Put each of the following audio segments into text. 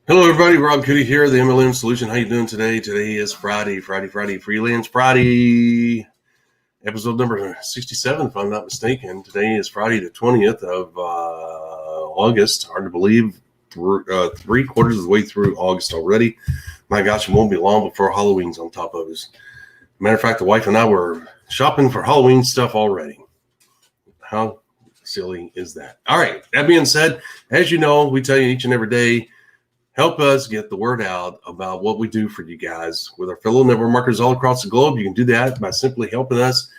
Hello, everybody. Rob Cootie here, the MLM Solution. How you doing today? Today is Friday, Freelance Friday, episode number 67, if I'm not mistaken. Today is Friday, the 20th of August. Hard to believe. 3/4 of the way through August already. My gosh, it won't be long before Halloween's on top of us. Matter of fact, the wife and I were shopping for Halloween stuff already. How silly is that? All right. That being said, as you know, we tell you each and every day, help us get the word out about what we do for you guys with our fellow network marketers all across the globe. You can do that by simply helping us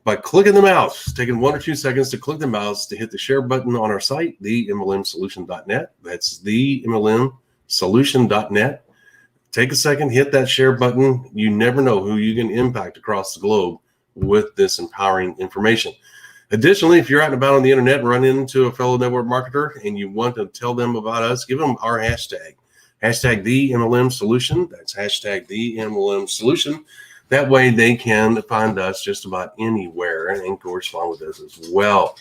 by clicking the mouse, taking 1 or 2 seconds to click the mouse to hit the share button on our site, themlmsolution.net. That's themlmsolution.net. Take a second, hit that share button. You never know who you can impact across the globe with this empowering information. Additionally, if you're out and about on the internet and run into a fellow network marketer and you want to tell them about us, give them our hashtag the MLM Solution. That's hashtag the MLM Solution. That way they can find us just about anywhere and correspond with us as well.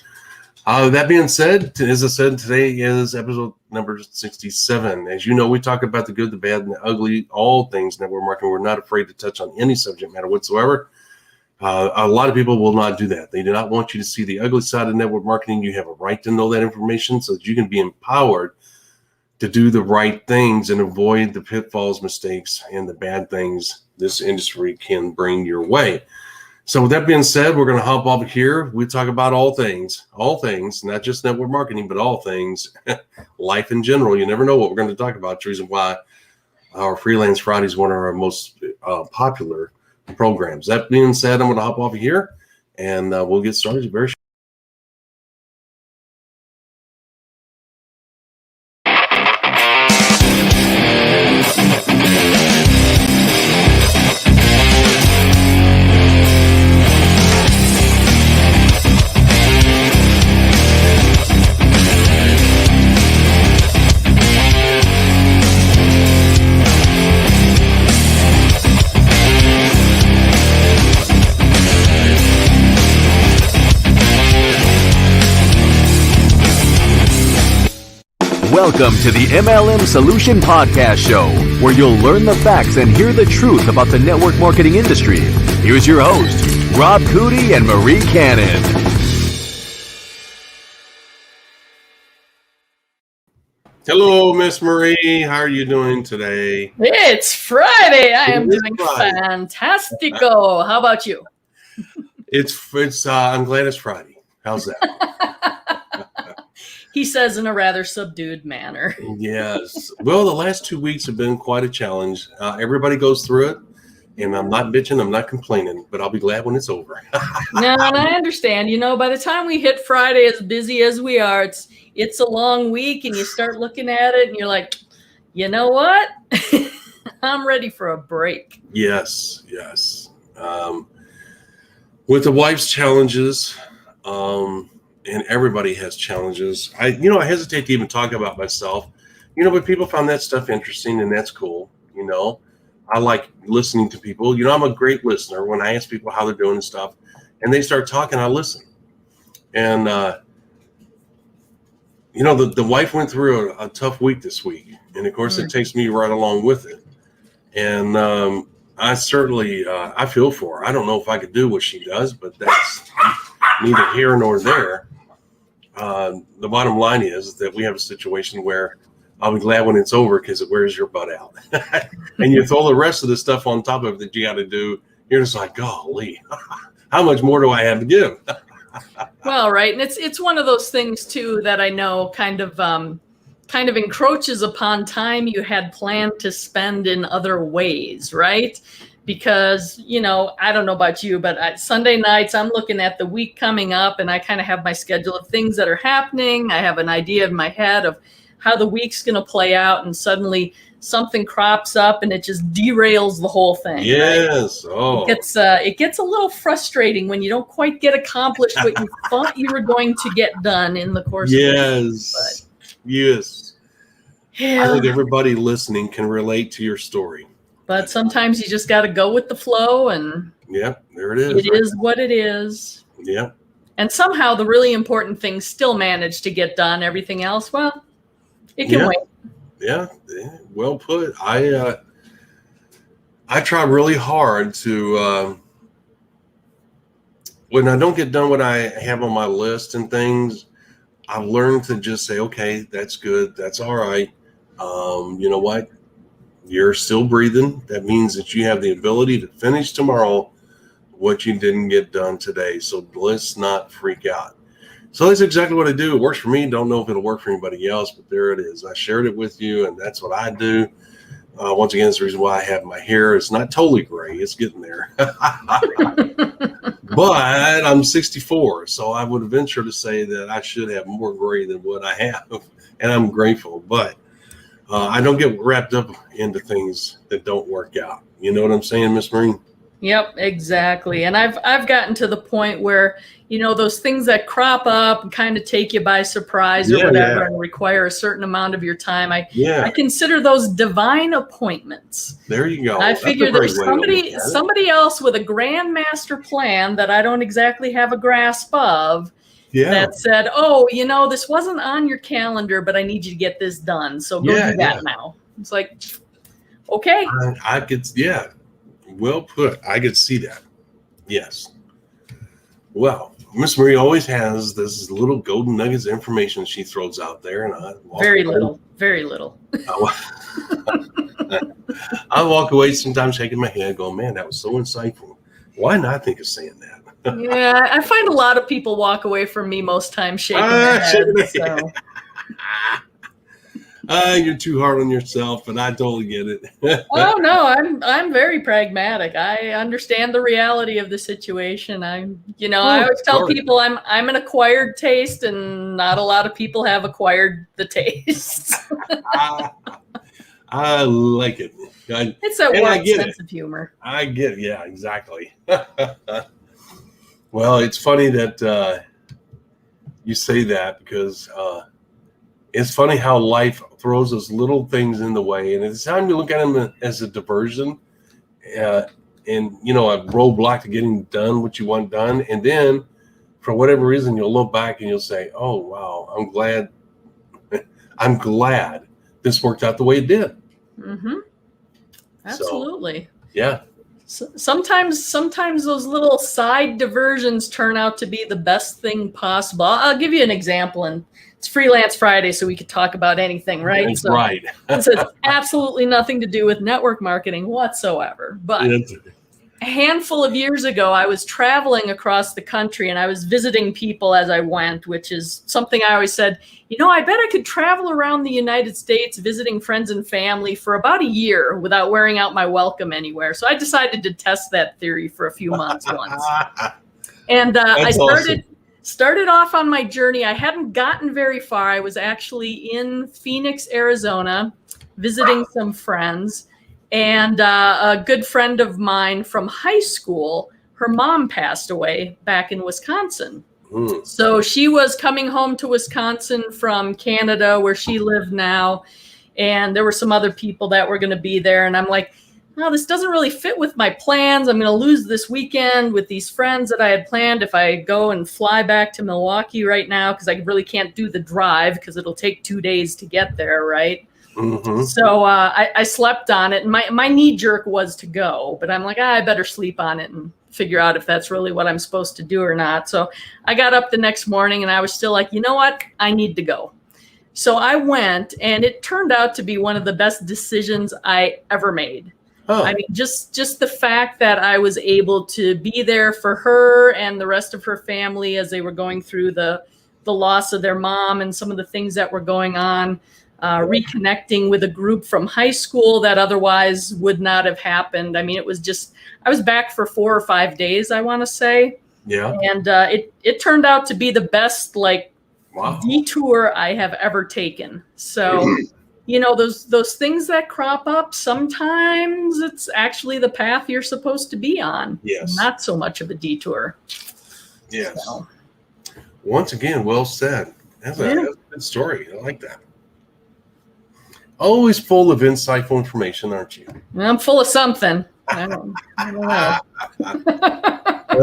That being said, as I said, today is episode number 67. As you know, we talk about the good, the bad, and the ugly, all things network marketing. We're not afraid to touch on any subject matter whatsoever. A lot of people will not do that. They do not want you to see the ugly side of network marketing. You have a right to know that information so that you can be empowered to do the right things and avoid the pitfalls, mistakes, and the bad things this industry can bring your way. So with that being said, we're going to hop off here. We talk about all things, not just network marketing, but all things, life in general. You never know what we're going to talk about. It's the reason why our Freelance Friday is one of our most popular programs. That being said, I'm going to hop off of here and we'll get started very shortly. Welcome to the MLM Solution Podcast Show, where you'll learn the facts and hear the truth about the network marketing industry. Here's your host, Rob Cootie and Marie Cannon. Hello, Miss Marie. How are you doing today? It's Friday. I am doing fantastico. How about you? It's I'm glad it's Friday. How's that? He says in a rather subdued manner. Yes. Well, the last 2 weeks have been quite a challenge. Everybody goes through it, and I'm not bitching, I'm not complaining, but I'll be glad when it's over. No, and I understand. You know, by the time we hit Friday, as busy as we are, it's a long week, and you start looking at it, and you're like, you know what? I'm ready for a break. Yes. With the wife's challenges, and everybody has challenges. I hesitate to even talk about myself, but people found that stuff interesting, and that's cool. I like listening to people. I'm a great listener. When I ask people how they're doing and stuff, and they start talking, I listen. And, the wife went through a tough week this week. And of course, it takes me right along with it. And I certainly, I feel for her. I don't know if I could do what she does, but that's neither here nor there. The bottom line is that we have a situation where I'll be glad when it's over because it wears your butt out. And you throw the rest of the stuff on top of it that you got to do. You're just like, golly, how much more do I have to give? Well, right. And it's one of those things, too, that I know kind of encroaches upon time you had planned to spend in other ways, right? Because, I don't know about you, but Sunday nights, I'm looking at the week coming up and I kind of have my schedule of things that are happening. I have an idea in my head of how the week's going to play out, and suddenly something crops up and it just derails the whole thing. Yes. Right? Oh, It gets a little frustrating when you don't quite get accomplished what you thought you were going to get done in the course of the week. Yes. Yeah. I think everybody listening can relate to your story. But sometimes you just got to go with the flow, and there it is. It is what it is. Yeah. And somehow the really important things still manage to get done. Everything else, well, it can wait. Yeah, well put. I try really hard to when I don't get done what I have on my list and things, I've learned to just say, okay, that's good, that's all right. You know what? You're still breathing. That means that you have the ability to finish tomorrow what you didn't get done today. So let's not freak out. So that's exactly what I do. It works for me. Don't know if it'll work for anybody else, but there it is. I shared it with you, and that's what I do. Once again, it's the reason why I have my hair. It's not totally gray. It's getting there. But I'm 64, so I would venture to say that I should have more gray than what I have, and I'm grateful. But I don't get wrapped up into things that don't work out. You know what I'm saying, Miss Marine? Yep, exactly. And I've gotten to the point where, you know, those things that crop up and kind of take you by surprise or whatever and require a certain amount of your time. I consider those divine appointments. There you go. I figure there's somebody else with a grand master plan that I don't exactly have a grasp of that said, oh, you know, this wasn't on your calendar, but I need you to get this done. So go do that now. It's like, okay. I could, well put. I could see that. Yes. Well, Miss Marie always has this little golden nuggets of information she throws out there, and I very little. I walk away sometimes shaking my head, going, "Man, that was so insightful. Why not think of saying that?" Yeah, I find a lot of people walk away from me most times shaking their head. So. You're too hard on yourself, but I totally get it. Oh no, I'm very pragmatic. I understand the reality of the situation. I always tell people I'm an acquired taste, and not a lot of people have acquired the taste. I like it. It's that warm sense of humor. I get it. Yeah, exactly. Well, it's funny that you say that because it's funny how life throws those little things in the way, and it's time you look at them as a diversion, and a roadblock to getting done what you want done, and then for whatever reason you'll look back and you'll say, "Oh wow, I'm glad this worked out the way it did." Mm-hmm. Absolutely. So, yeah. Sometimes those little side diversions turn out to be the best thing possible. I'll give you an example, and it's Freelance Friday, so we could talk about anything, right? That's right. This has absolutely nothing to do with network marketing whatsoever. But a handful of years ago, I was traveling across the country, and I was visiting people as I went, which is something I always said, I bet I could travel around the United States visiting friends and family for about a year without wearing out my welcome anywhere. So I decided to test that theory for a few months once. And I started off on my journey. I hadn't gotten very far. I was actually in Phoenix, Arizona, visiting some friends. And a good friend of mine from high school, her mom passed away back in Wisconsin. So she was coming home to Wisconsin from Canada, where she lived now. And there were some other people that were going to be there. And I'm like, no, this doesn't really fit with my plans. I'm going to lose this weekend with these friends that I had planned if I go and fly back to Milwaukee right now, because I really can't do the drive because it'll take 2 days to get there, right? Mm-hmm. So I slept on it, and my knee jerk was to go, but I'm like, I better sleep on it and figure out if that's really what I'm supposed to do or not. So I got up the next morning, and I was still like, you know what? I need to go. So I went, and it turned out to be one of the best decisions I ever made. Oh. I mean, just the fact that I was able to be there for her and the rest of her family as they were going through the loss of their mom and some of the things that were going on. Reconnecting with a group from high school that otherwise would not have happened. I mean, it was just, I was back for 4 or 5 days, I want to say. Yeah. And it turned out to be the best, detour I have ever taken. So, those things that crop up, sometimes it's actually the path you're supposed to be on. Yes. Not so much of a detour. Yes. So. Once again, well said. That's a good story. I like that. Always full of insightful information, aren't you? I'm full of something. I don't know.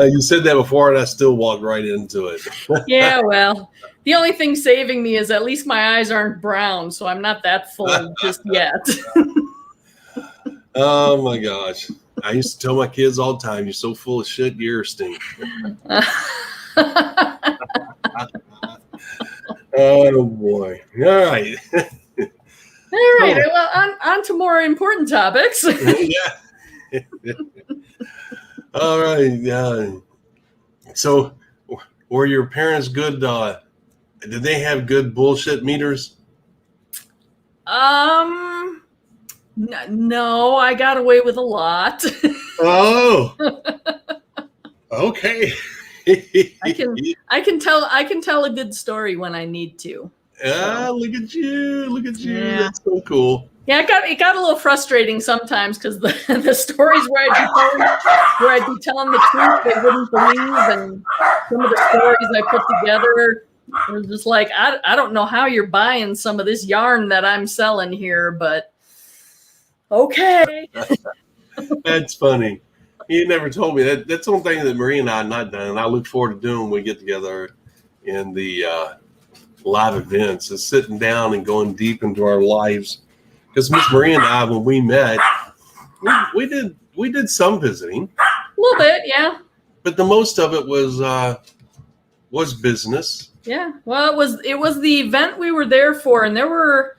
You said that before, and I still walked right into it. Yeah, well, The only thing saving me is at least my eyes aren't brown, so I'm not that full just yet. Oh my gosh. I used to tell my kids all the time, you're so full of shit, you're a stink. Oh boy. All right. All right. Well, on to more important topics. Yeah. All right. So were your parents good? Did they have good bullshit meters? No, I got away with a lot. Oh, okay. I can tell a good story when I need to. Look at you. Look at you. Yeah. That's so cool. Yeah, it got a little frustrating sometimes because the stories where I'd be telling the truth they wouldn't believe, and some of the stories I put together were just like, I don't know how you're buying some of this yarn that I'm selling here, but okay. That's funny. You never told me that. That's one thing that Marie and I have not done, and I look forward to doing when we get together in the live events, is sitting down and going deep into our lives. Because Miss Marie and I, when we met, we did some visiting, A little bit, yeah. but the most of it was business. Yeah. Well, it was the event we were there for, and there were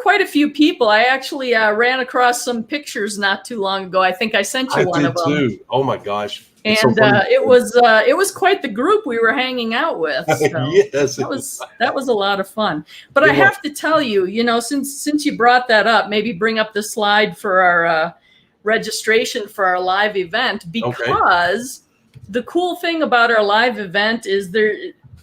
quite a few people. I actually ran across some pictures not too long ago. I think I sent you one of them. Too. Oh my gosh! And so it was quite the group we were hanging out with. So Yes, that was a lot of fun. But I have to tell you, since you brought that up, maybe bring up the slide for our registration for our live event, because the cool thing about our live event is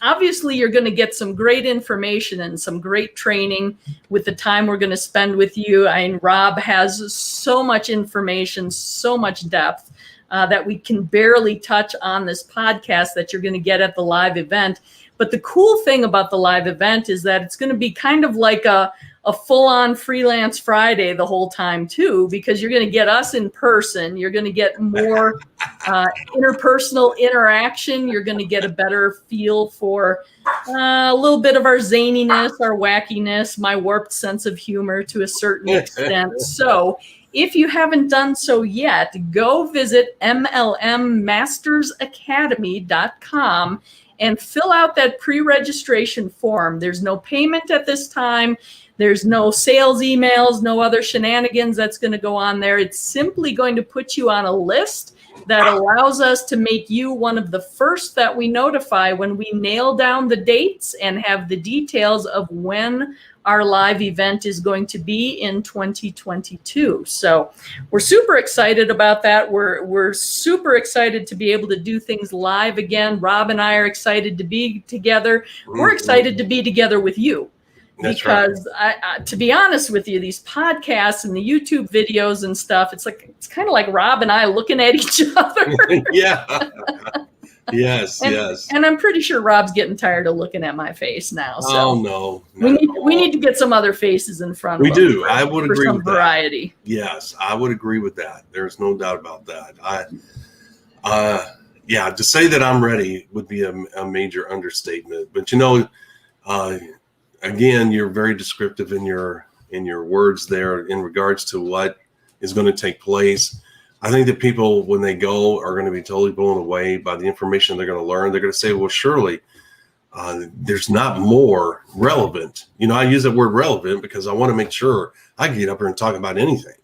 obviously you're going to get some great information and some great training with the time we're going to spend with you. Rob has so much information, so much depth that we can barely touch on this podcast that you're going to get at the live event. But the cool thing about the live event is that it's going to be kind of like a full-on Freelance Friday the whole time too, because you're going to get us in person. You're going to get more interpersonal interaction. You're going to get a better feel for a little bit of our zaniness, our wackiness, my warped sense of humor to a certain extent. So if you haven't done so yet, go visit MLMmastersacademy.com and fill out that pre-registration form. There's no payment at this time. There's no sales emails, no other shenanigans that's going to go on there. It's simply going to put you on a list that allows us to make you one of the first that we notify when we nail down the dates and have the details of when our live event is going to be in 2022. So we're super excited about that. We're super excited to be able to do things live again. Rob and I are excited to be together. We're excited to be together with you. That's because I, to be honest with you, these podcasts and the YouTube videos and stuff, it's kind of like Rob and I looking at each other. Yeah. Yes. And I'm pretty sure Rob's getting tired of looking at my face now. So oh no. We need to get some other faces in front of us. We do. I would agree some with variety. that. Yes, I would agree with that. There's no doubt about that. To say that I'm ready would be a major understatement. But again, you're very descriptive in your words there in regards to what is going to take place. I think that people, when they go, are going to be totally blown away by the information they're going to learn. They're going to say, well, surely there's not more relevant. I use that word relevant because I want to make sure I can get up here and talk about anything.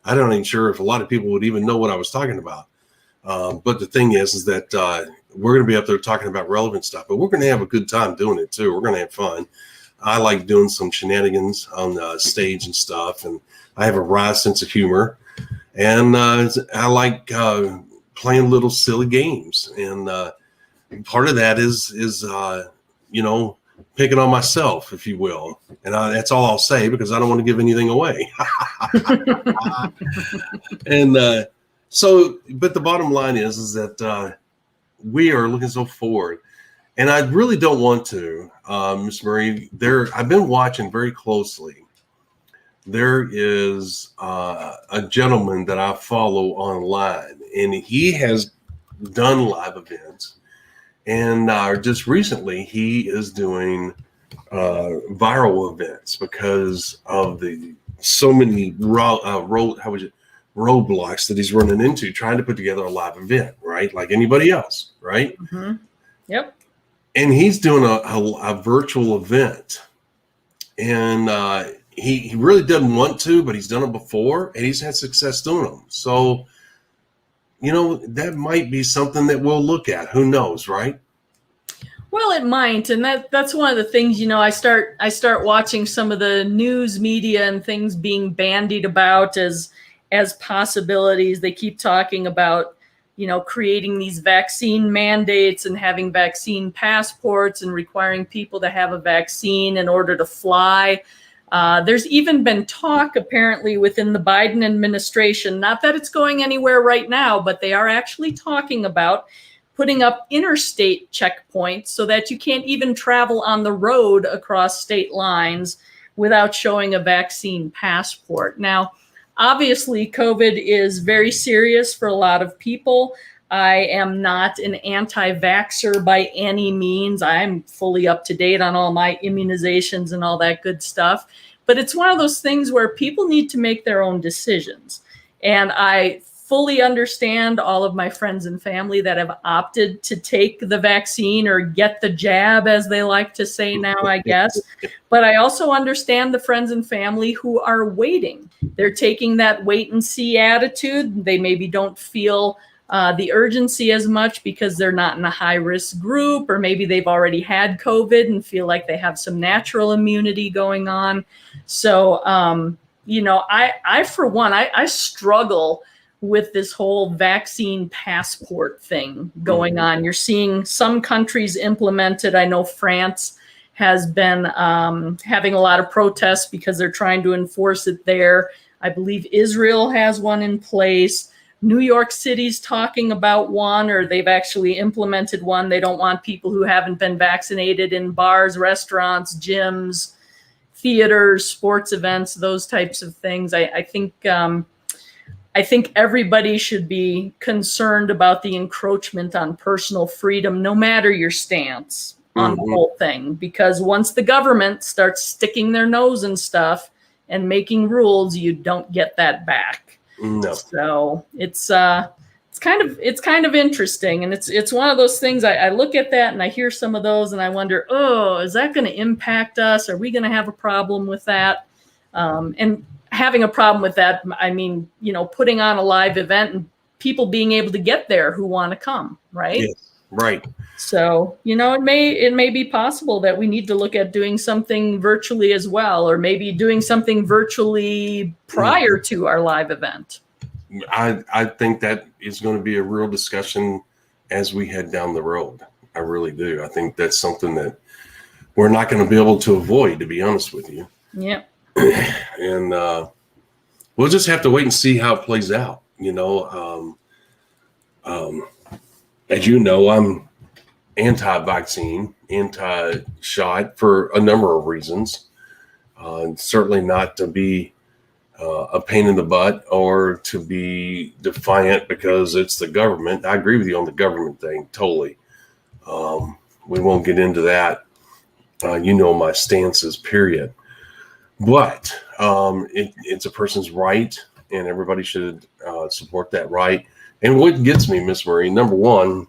I'm not even sure if a lot of people would even know what I was talking about. But the thing is that we're going to be up there talking about relevant stuff, but we're going to have a good time doing it too. We're going to have fun. I like doing some shenanigans on the stage and stuff, and I have a wry sense of humor, and I like playing little silly games. And part of that is picking on myself, if you will. And that's all I'll say because I don't want to give anything away. And but the bottom line is that we are looking so forward. And I really don't want to, Ms. Marie. I've been watching very closely. There is a gentleman that I follow online, and he has done live events. And just recently, he is doing viral events because of the so many roadblocks that he's running into trying to put together a live event, right? Like anybody else, right? Mm-hmm. Yep. And he's doing a virtual event, and he really doesn't want to, but he's done it before, and he's had success doing them. So, that might be something that we'll look at. Who knows, right? Well, it might, and that's one of the things. I start watching some of the news media and things being bandied about as possibilities. They keep talking about creating these vaccine mandates and having vaccine passports and requiring people to have a vaccine in order to fly. There's even been talk apparently within the Biden administration, not that it's going anywhere right now, but they are actually talking about putting up interstate checkpoints so that you can't even travel on the road across state lines without showing a vaccine passport. Now, obviously, COVID is very serious for a lot of people. I am not an anti-vaxxer by any means. I'm fully up to date on all my immunizations and all that good stuff. But it's one of those things where people need to make their own decisions. And I fully understand all of my friends and family that have opted to take the vaccine or get the jab, as they like to say now, I guess. But I also understand the friends and family who are waiting. They're taking that wait and see attitude. They maybe don't feel the urgency as much because they're not in a high risk group, or maybe they've already had COVID and feel like they have some natural immunity going on. So, I for one, I struggle with this whole vaccine passport thing going on. You're seeing some countries implement it. I know France has been having a lot of protests because they're trying to enforce it there. I believe Israel has one in place. New York City's talking about one, or they've actually implemented one. They don't want people who haven't been vaccinated in bars, restaurants, gyms, theaters, sports events, those types of things. I think everybody should be concerned about the encroachment on personal freedom, no matter your stance on the whole thing. Because once the government starts sticking their nose in stuff and making rules, you don't get that back. No. So it's kind of interesting, and it's one of those things. I look at that and I hear some of those, and I wonder, is that going to impact us? Are we going to have a problem with that? And having a problem with that, I mean, putting on a live event and people being able to get there who want to come, right? Yes, right. So, it may be possible that we need to look at doing something virtually as well, or maybe doing something virtually prior to our live event. I think that is going to be a real discussion as we head down the road. I really do. I think that's something that we're not going to be able to avoid, to be honest with you. Yeah. And we'll just have to wait and see how it plays out. As you know, I'm anti-vaccine, anti-shot for a number of reasons. Certainly not to be a pain in the butt or to be defiant because it's the government. I agree with you on the government thing, totally. We won't get into that. My stances, period. But it's a person's right, and everybody should support that right. And what gets me, Miss Marie, number one,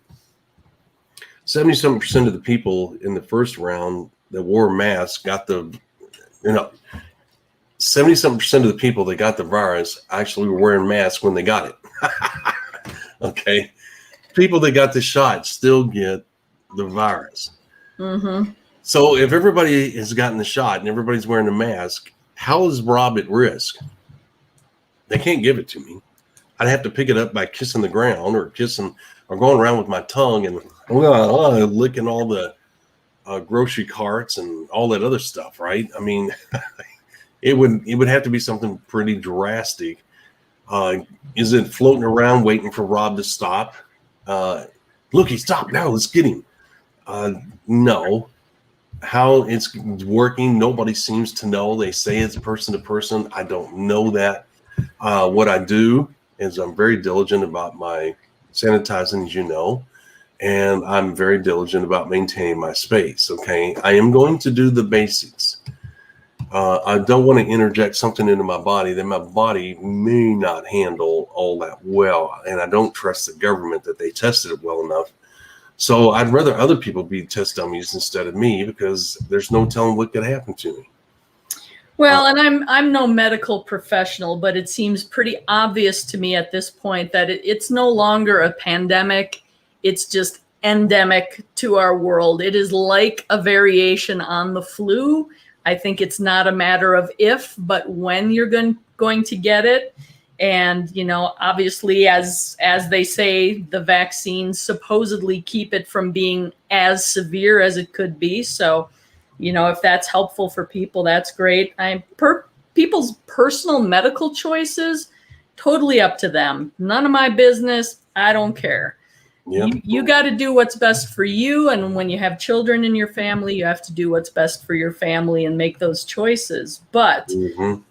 77% of the people in the first round that wore masks got 77% of the people that got the virus actually were wearing masks when they got it. Okay. People that got the shot still get the virus. Mm-hmm. So if everybody has gotten the shot and everybody's wearing a mask, how is Rob at risk? They can't give it to me. I'd have to pick it up by kissing the ground or going around with my tongue and licking all the grocery carts and all that other stuff, right? I mean, it would have to be something pretty drastic. Is it floating around waiting for Rob to stop? Look, he stopped now. Let's get him. No. How it's working, nobody seems to know. They say it's person to person. I don't know that. What I do is I'm very diligent about my sanitizing, as you know, and I'm very diligent about maintaining my space. Okay, I am going to do the basics. I don't want to interject something into my body that my body may not handle all that well, and I don't trust the government that they tested it well enough. So I'd rather other people be test dummies instead of me, because there's no telling what could happen to me. Well, and I'm no medical professional, but it seems pretty obvious to me at this point that it's no longer a pandemic. It's just endemic to our world. It is like a variation on the flu. I think it's not a matter of if, but when you're going to get it. And, you know, obviously, as they say, the vaccines supposedly keep it from being as severe as it could be. So, you know, if that's helpful for people, that's great. People's personal medical choices, totally up to them. None of my business. I don't care. Yep. You got to do what's best for you. And when you have children in your family, you have to do what's best for your family and make those choices. But, you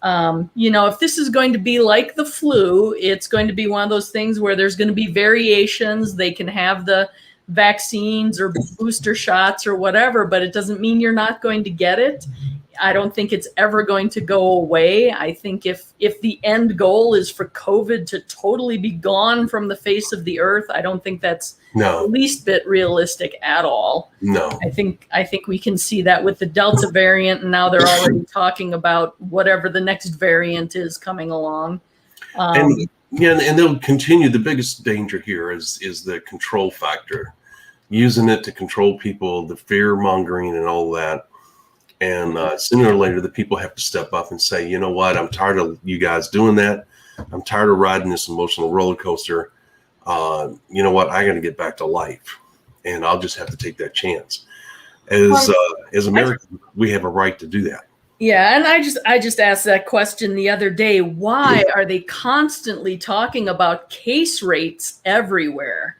know, if this is going to be like the flu, it's going to be one of those things where there's going to be variations. They can have the vaccines or booster shots or whatever, but it doesn't mean you're not going to get it. I don't think it's ever going to go away. I think if the end goal is for COVID to totally be gone from the face of the earth, I don't think that's the least bit realistic at all. No. I think we can see that with the Delta variant, and now they're already talking about whatever the next variant is coming along. And they'll continue. The biggest danger here is the control factor, using it to control people, the fear mongering and all that. And sooner or later, the people have to step up and say, you know what, I'm tired of you guys doing that. I'm tired of riding this emotional roller coaster. You know what, I got to get back to life. And I'll just have to take that chance. As Americans, we have a right to do that. Yeah, and I just asked that question the other day. Why are they constantly talking about case rates everywhere?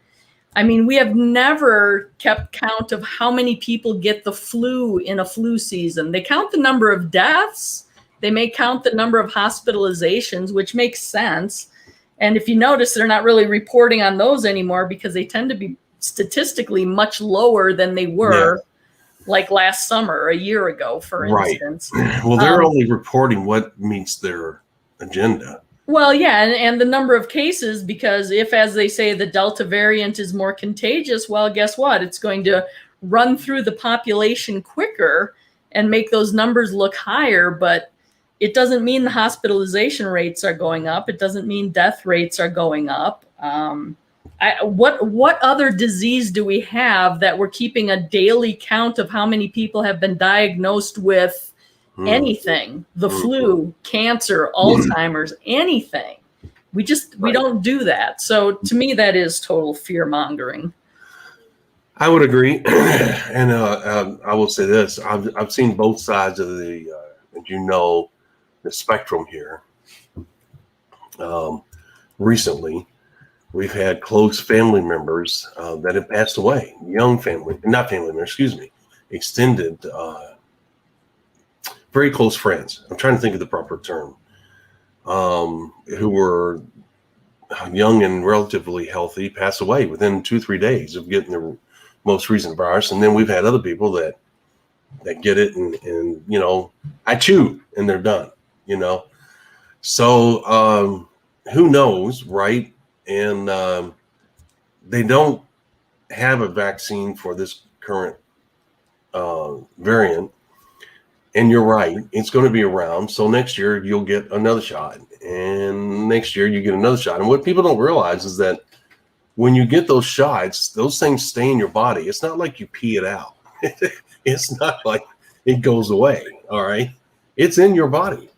I mean, we have never kept count of how many people get the flu in a flu season. They count the number of deaths. They may count the number of hospitalizations, which makes sense. And if you notice, they're not really reporting on those anymore because they tend to be statistically much lower than they were like last summer or a year ago, for instance. Well, they're only reporting what meets their agenda. Well, yeah, and the number of cases, because if, as they say, the Delta variant is more contagious, well, guess what? It's going to run through the population quicker and make those numbers look higher, but it doesn't mean the hospitalization rates are going up. It doesn't mean death rates are going up. What other disease do we have that we're keeping a daily count of how many people have been diagnosed with anything? The flu, cancer, Alzheimer's, anything. We don't do that. So to me, that is total fear mongering. I would agree. And I will say this. I've seen both sides of the spectrum here. Recently, we've had close family members that have passed away, extended, very close friends. I'm trying to think of the proper term, who were young and relatively healthy, pass away within 2-3 days of getting their most recent virus. And then we've had other people that get it and you know, I chew and they're done, you know. So who knows, right? And they don't have a vaccine for this current variant. And you're right, it's going to be around. So next year you'll get another shot, and next year you get another shot. And what people don't realize is that when you get those shots, those things stay in your body. It's not like you pee it out. It's not like it goes away. All right. It's in your body.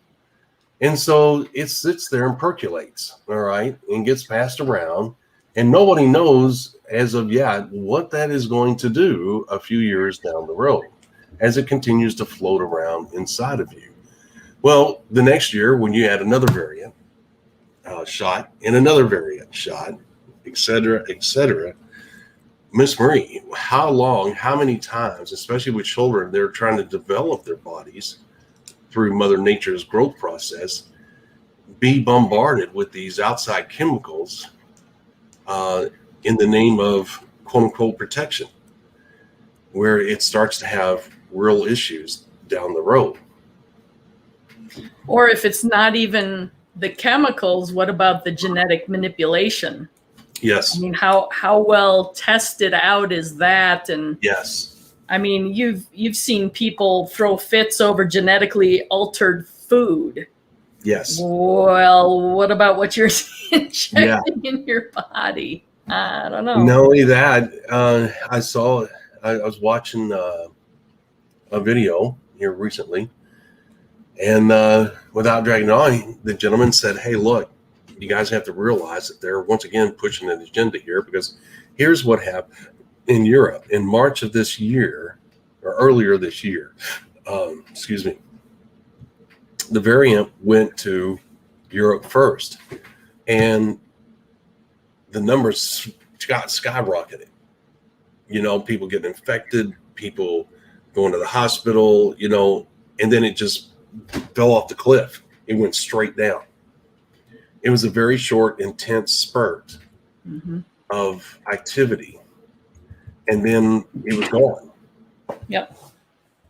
And so it sits there and percolates. All right. And gets passed around. And nobody knows as of yet what that is going to do a few years down the road, as it continues to float around inside of you. Well, the next year, when you add another variant shot and another variant shot, et cetera, Miss Marie, how many times, especially with children, they're trying to develop their bodies through Mother Nature's growth process, be bombarded with these outside chemicals in the name of quote unquote protection, where it starts to have real issues down the road. Or if it's not even the chemicals, what about the genetic manipulation? Yes. I mean, how well tested out is that? And Yes. I mean, you've seen people throw fits over genetically altered food. Yes. Well, what about what you're injecting in your body? I don't know. Not only that, I was watching a video here recently, and without dragging on, the gentleman said, "Hey, look, you guys have to realize that they're once again pushing an agenda here, because here's what happened in Europe in March of this year, or earlier this year. The variant went to Europe first, and the numbers got skyrocketed. You know, people getting infected, people going to the hospital, you know, and then it just fell off the cliff. It went straight down. It was a very short, intense spurt of activity, and then it was gone. Yep.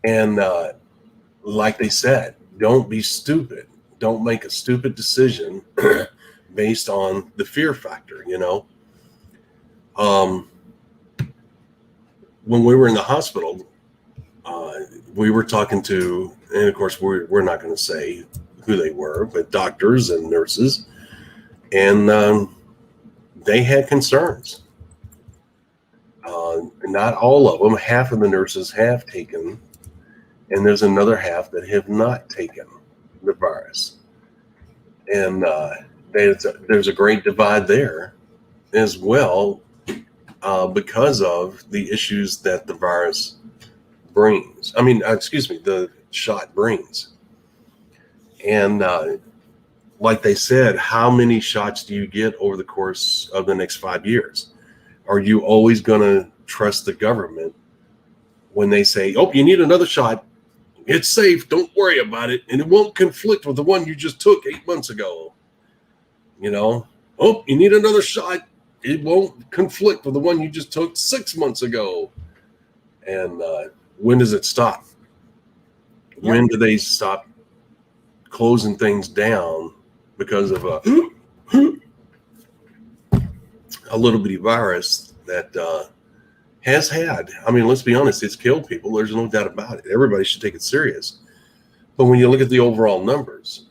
And like they said, don't be stupid. Don't make a stupid decision based on the fear factor, you know. When we were in the hospital, we were talking to, and of course we're not going to say who they were, but doctors and nurses, and they had concerns. Not all of them. Half of the nurses have taken, and there's another half that have not taken the virus. And there's a great divide there as well, because of the issues that the virus brings. I mean, the shot brings. And like they said, how many shots do you get over the course of the next 5 years? Are you always going to trust the government when they say, "Oh, you need another shot. It's safe. Don't worry about it. And it won't conflict with the one you just took 8 months ago." You know, "Oh, you need another shot. It won't conflict with the one you just took 6 months ago." And when does it stop? Yep. When do they stop closing things down because of a little bitty virus that has had, I mean, let's be honest, it's killed people. There's no doubt about it. Everybody should take it serious. But when you look at the overall numbers,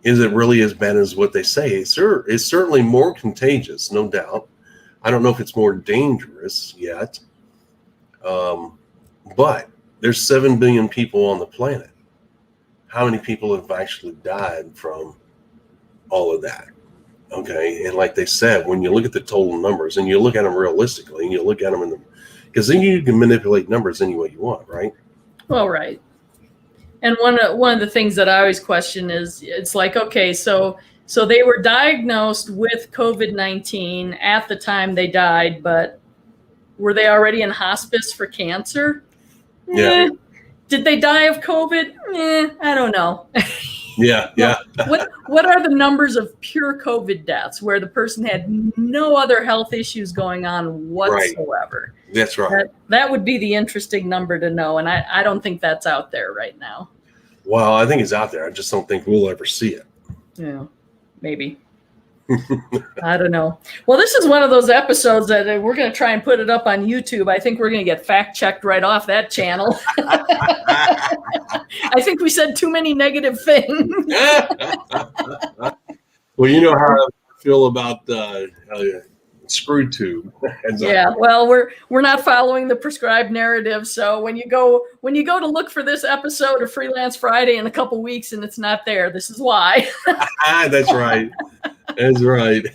is it really as bad as what they say? It's certainly more contagious, no doubt. I don't know if it's more dangerous yet. But there's 7 billion people on the planet. How many people have actually died from all of that? Okay. And like they said, when you look at the total numbers and you look at them realistically, and you look at them because then you can manipulate numbers any way you want, right? Well, right. And one of the things that I always question is, it's like, okay, so they were diagnosed with COVID-19 at the time they died, but were they already in hospice for cancer? Yeah. Did they die of COVID? I don't know. Yeah. What are the numbers of pure COVID deaths where the person had no other health issues going on whatsoever? Right. That's right. That would be the interesting number to know, and I don't think that's out there right now. Well, I think it's out there. I just don't think we'll ever see it. Yeah, maybe. I don't know. Well, this is one of those episodes that we're going to try and put it up on YouTube. I think we're going to get fact checked right off that channel. I think we said too many negative things. Well, you know how I feel about Screw Tube. Yeah, well, we're not following the prescribed narrative. So when you go to look for this episode of Freelance Friday in a couple weeks and it's not there, this is why. That's right. That's right.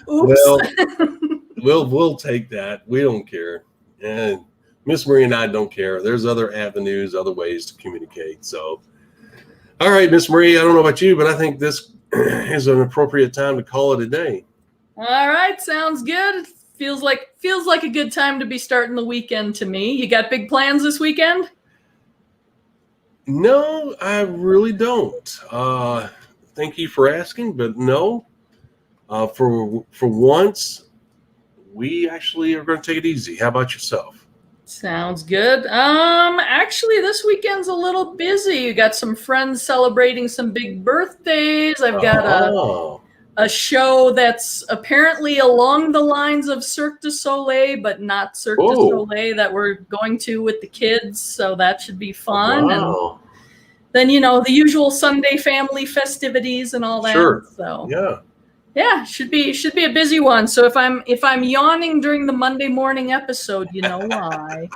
Oops. Well, we'll take that. We don't care. And Miss Marie and I don't care. There's other avenues, other ways to communicate. So, all right, Miss Marie, I don't know about you, but I think this is an appropriate time to call it a day. All right, sounds good. Feels like a good time to be starting the weekend to me. You got big plans this weekend? No, I really don't. Thank you for asking, but no. For once, we actually are going to take it easy. How about yourself? Sounds good. Actually, this weekend's a little busy. You got some friends celebrating some big birthdays. I've got a show that's apparently along the lines of Cirque du Soleil, but not Cirque du Soleil, that we're going to with the kids. So that should be fun. Wow. And then, the usual Sunday family festivities and all that. Sure. So yeah, should be a busy one. So if I'm yawning during the Monday morning episode, you know why.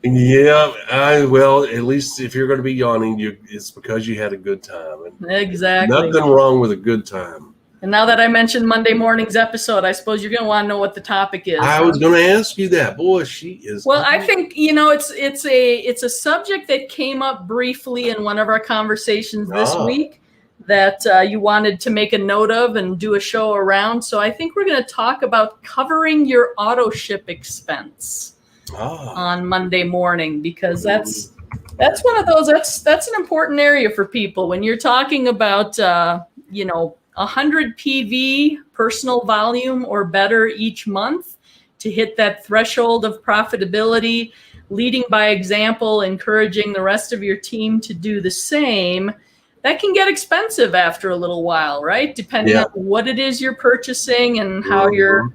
Well, at least if you're going to be yawning, it's because you had a good time. And exactly. Nothing wrong with a good time. And now that I mentioned Monday morning's episode, I suppose you're going to want to know what the topic is. I was going to ask you that. Boy, she is. Well, I think it's a subject that came up briefly in one of our conversations this week that you wanted to make a note of and do a show around. So I think we're going to talk about covering your auto ship expense on Monday morning, because that's one of those, that's an important area for people when you're talking about 100 PV personal volume or better each month to hit that threshold of profitability, leading by example, encouraging the rest of your team to do the same. That can get expensive after a little while, right? Depending on what it is you're purchasing and how your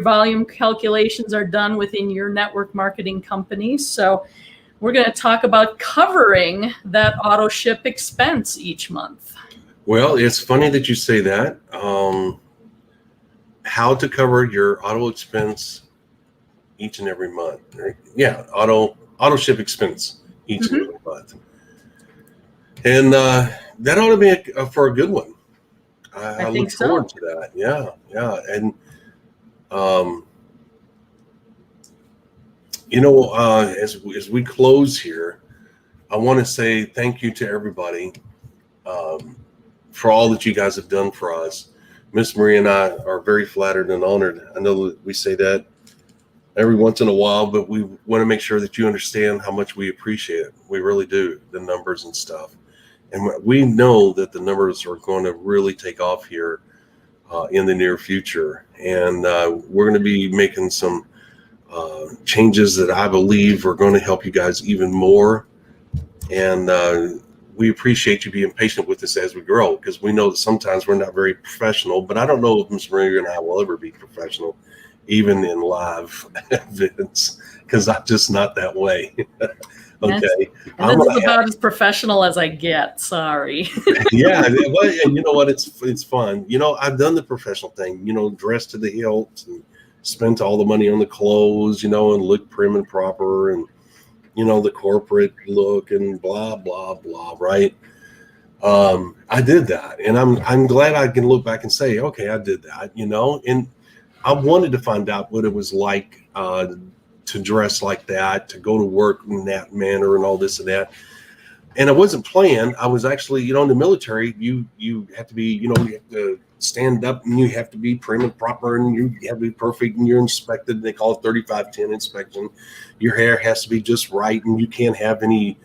volume calculations are done within your network marketing company. So we're going to talk about covering that auto ship expense each month. Well, it's funny that you say that. How to cover your auto expense each and every month. Right? Yeah, auto ship expense each and every month. And that ought to be for a good one. I look forward to that. Yeah. And, as we close here, I want to say thank you to everybody for all that you guys have done for us. Miss Marie and I are very flattered and honored. I know that we say that every once in a while, but we want to make sure that you understand how much we appreciate it. We really do, the numbers and stuff. And we know that the numbers are going to really take off here in the near future. And we're going to be making some changes that I believe are going to help you guys even more. And we appreciate you being patient with us as we grow, because we know that sometimes we're not very professional. But I don't know if Ms. Maria and I will ever be professional, even in live events, because I'm just not that way. Okay. And this is about as professional as I get. Sorry. Yeah. Well, and you know what? It's fun. I've done the professional thing, dressed to the hilt and spent all the money on the clothes, and look prim and proper and, the corporate look and blah, blah, blah. Right. I did that. And I'm glad I can look back and say, okay, I did that, and I wanted to find out what it was like, to dress like that, to go to work in that manner and all this and that. And I wasn't playing. I was actually, in the military, you have to be, you have to stand up and you have to be prim and proper and you have to be perfect and you're inspected. They call it 3510 inspection. Your hair has to be just right and you can't have any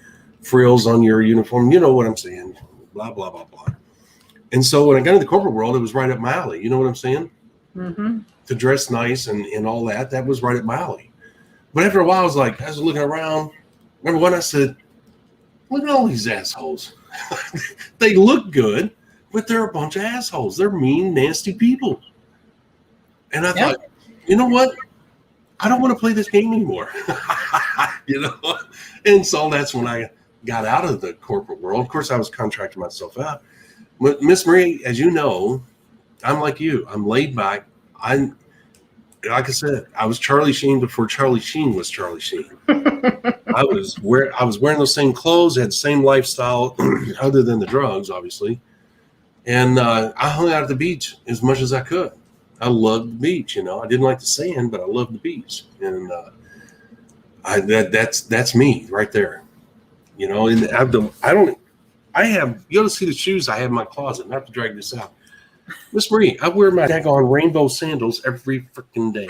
frills on your uniform. You know what I'm saying? Blah, blah, blah, blah. And so when I got into the corporate world, it was right up my alley. You know what I'm saying? Mm-hmm. To dress nice and all that was right up my alley. But after a while, I was looking around. Remember when I said, look at all these assholes. They look good, but they're a bunch of assholes. They're mean, nasty people. And I thought, you know what? I don't want to play this game anymore. And so that's when I got out of the corporate world. Of course, I was contracting myself out. But Miss Marie, as you know, I'm like you. I'm laid back. Like I said, I was Charlie Sheen before Charlie Sheen was Charlie Sheen. I was wearing those same clothes, had the same lifestyle, other than the drugs, obviously. And I hung out at the beach as much as I could. I loved the beach, I didn't like the sand, but I loved the beach. And that's me right there. And you ought to see the shoes I have in my closet. I have to drag this out. Miss Marie, I wear my daggone rainbow sandals every freaking day.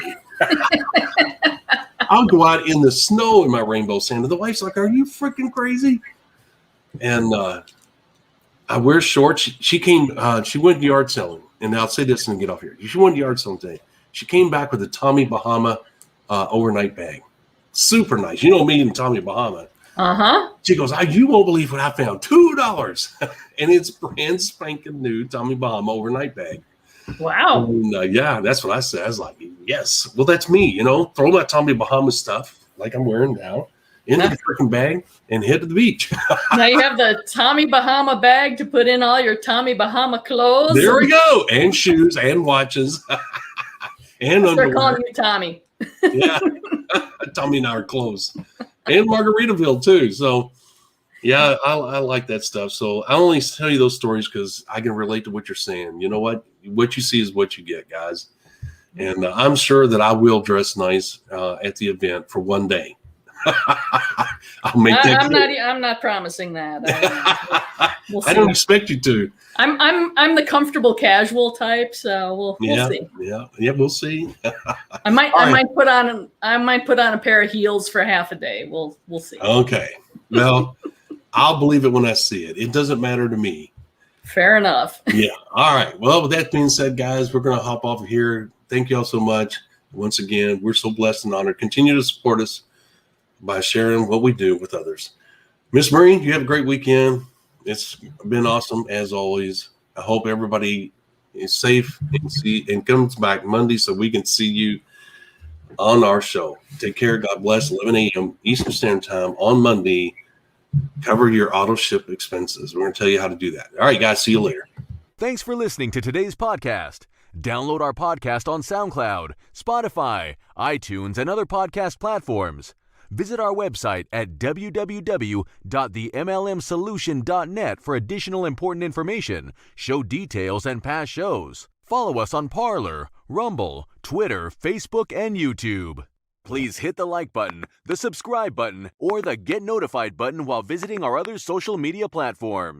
I'll go out in the snow in my rainbow sandals. The wife's like, are you freaking crazy? And I wear shorts. She came. She went yard selling, and I'll say this and get off here. She went yard selling today. She came back with a Tommy Bahama overnight bag. Super nice. You know me and Tommy Bahama. She goes, you won't believe what I found. $2, and it's brand spanking new Tommy Bahama overnight bag. Wow. And, yeah, that's what I said. I was like, yes. Well, that's me. You know, throw my Tommy Bahama stuff like I'm wearing now into the freaking bag and head to the beach. Now you have the Tommy Bahama bag to put in all your Tommy Bahama clothes. There we go. And shoes and watches and They're underwear. calling you Tommy. Yeah. Tommy and I are close. And Margaritaville too. So yeah, I like that stuff. So I only tell you those stories because I can relate to what you're saying. You know what? What you see is what you get, guys. And I'm sure that I will dress nice at the event for one day. I'll make that. I'm not promising that. We'll see. I don't expect you to. I'm the comfortable casual type, so we'll see. Yeah, we'll see. I might put on a pair of heels for half a day. We'll see. Okay. Well, I'll believe it when I see it. It doesn't matter to me. Fair enough. Yeah. All right. Well, with that being said, guys, we're going to hop off of here. Thank you all so much. Once again, we're so blessed and honored. Continue to support us by sharing what we do with others. Miss Marie, you have a great weekend. It's been awesome as always. I hope everybody is safe and comes back Monday so we can see you on our show. Take care. God bless. 11 a.m. Eastern Standard Time on Monday. Cover your auto ship expenses. We're going to tell you how to do that. All right, guys. See you later. Thanks for listening to today's podcast. Download our podcast on SoundCloud, Spotify, iTunes, and other podcast platforms. Visit our website at www.themlmsolution.net for additional important information, show details, and past shows. Follow us on Parler, Rumble, Twitter, Facebook, and YouTube. Please hit the like button, the subscribe button, or the get notified button while visiting our other social media platforms.